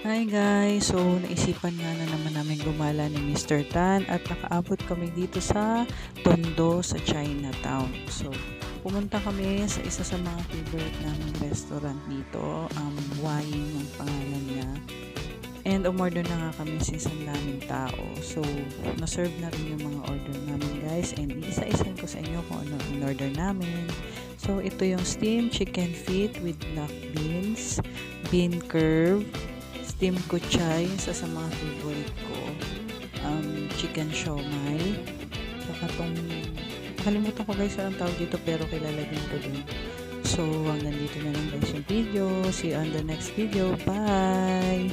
Hi guys! So, naisipan nga na naman namin gumala ni Mr. Tan at nakaabot kami dito sa Tondo sa Chinatown. So, pumunta kami sa isa sa mga favorite naming restaurant dito. Waying ang pangalan niya. And umorder na nga kami since ang daming tao. So, na-serve na rin yung mga order namin guys. And isa-isahin ko sa inyo kung ano ang order namin. So, ito yung steamed chicken feet with black beans, bean curve, steam kuchay, isa sa mga favorite ko, chicken siomai, saka tong, nakalimutan ko guys ang tawag dito pero kilala din ko din. So, hanggang dito na lang guys yung video. See you on the next video. Bye!